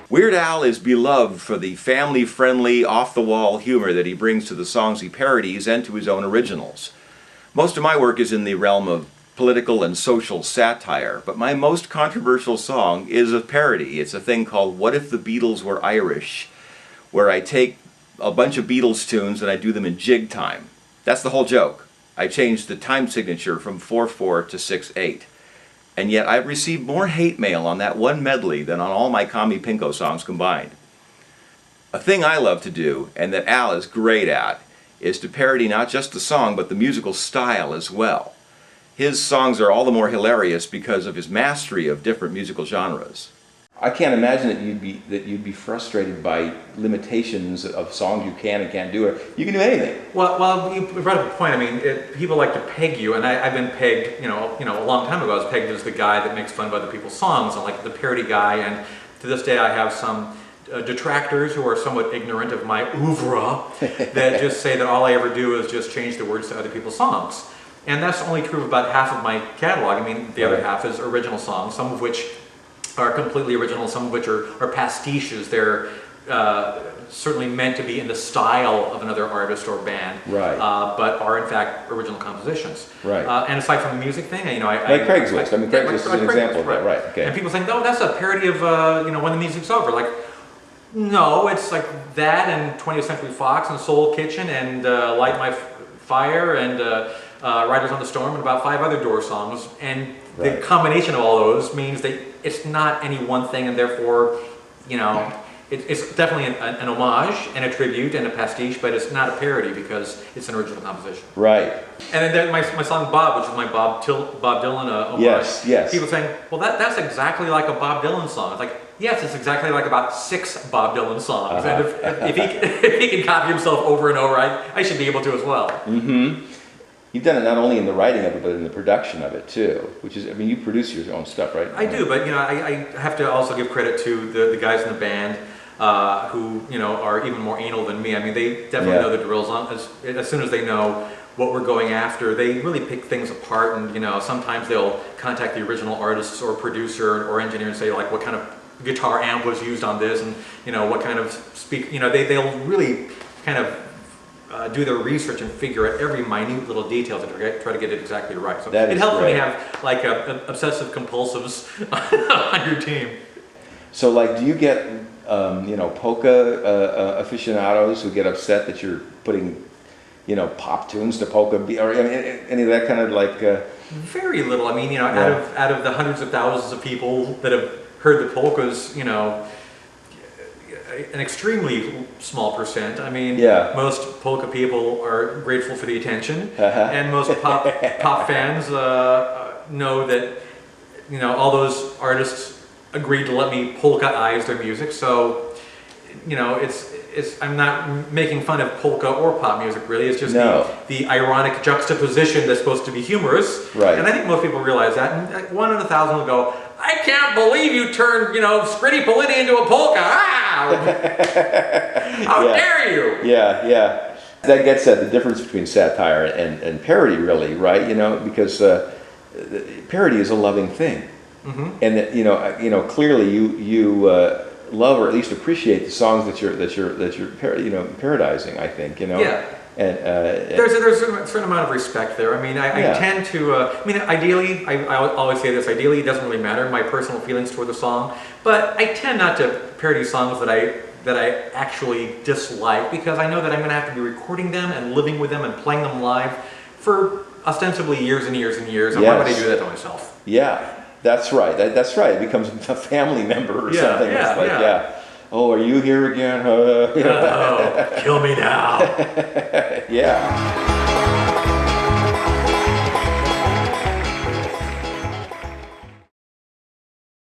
Weird Al is beloved for the family-friendly, off-the-wall humor that he brings to the songs he parodies and to his own originals. Most of my work is in the realm of political and social satire, but my most controversial song is a parody. It's a thing called What If the Beatles Were Irish, where I take a bunch of Beatles tunes and I do them in jig time. That's the whole joke. I changed the time signature from 4/4 to 6/8. And yet I've received more hate mail on that one medley than on all my Kami Pinko songs combined. A thing I love to do, and that Al is great at, is to parody not just the song but the musical style as well. His songs are all the more hilarious because of his mastery of different musical genres. I can't imagine that you'd be frustrated by limitations of songs you can and can't do. You can do anything. Well, you brought up a point. I mean, people like to peg you, and I've been pegged. A long time ago, I was pegged as the guy that makes fun of other people's songs, and like the parody guy. And to this day, I have some detractors who are somewhat ignorant of my oeuvre that just say that all I ever do is just change the words to other people's songs. And that's only true of about half of my catalog. I mean, the other half is original songs, some of which are completely original, some of which are pastiches. They're certainly meant to be in the style of another artist or band, right? But are in fact original compositions, right? And aside from the music thing, like Craigslist. Craigslist is an example of that, right? Okay. And people think, "Oh, that's a parody of When the Music's Over." Like, no, it's like that and 20th Century Fox and Soul Kitchen and Light My Fire and Riders on the Storm and about 5 other Doors songs, and the combination of all those means that it's not any one thing, and therefore, it's definitely an homage and a tribute and a pastiche, but it's not a parody because it's an original composition. Right. And then my song Bob, which is my Bob Dylan homage. Yes. People saying, well, that's exactly like a Bob Dylan song. It's like, yes, it's exactly like about 6 Bob Dylan songs. And if he can copy himself over and over, I should be able to as well. Mm-hmm. You've done it not only in the writing of it, but in the production of it too, which is, you produce your own stuff, right? I do, but I have to also give credit to the guys in the band who are even more anal than me. I mean, they definitely know the drills. As soon as they know what we're going after, they really pick things apart, and sometimes they'll contact the original artists or producer or engineer and say, like, what kind of guitar amp was used on this, and what kind of speaker. They'll really kind of do their research and figure out every minute little detail to try to get it exactly right. So it helps when you have like obsessive compulsives on your team. So, like, do you get polka aficionados who get upset that you're putting pop tunes to polka, or any of that kind of like? Very little. I mean, out of the hundreds of thousands of people that have heard the polkas, an extremely small percent. I mean, most polka people are grateful for the attention, and most pop fans know that all those artists agreed to let me polka-ize their music. So I'm not making fun of polka or pop music, really. It's just the ironic juxtaposition that's supposed to be humorous. Right. And I think most people realize that. And 1 in 1,000 will go, I can't believe you turned, Scritti Politti into a polka. How dare you? Yeah. That gets at the difference between satire and parody, really, right? Because parody is a loving thing. Mm-hmm. And that, clearly you love or at least appreciate the songs that you're parodizing. I think Yeah. And there's a certain amount of respect there. I mean, I tend to. Ideally, I always say this. Ideally, it doesn't really matter my personal feelings toward the song, but I tend not to parody songs that I actually dislike, because I know that I'm going to have to be recording them and living with them and playing them live for ostensibly years and years and years. And why would I do that to myself? Yeah. That's right. That's right. It becomes a family member or something. It's like, oh, are you here again? Oh, kill me now. Yeah.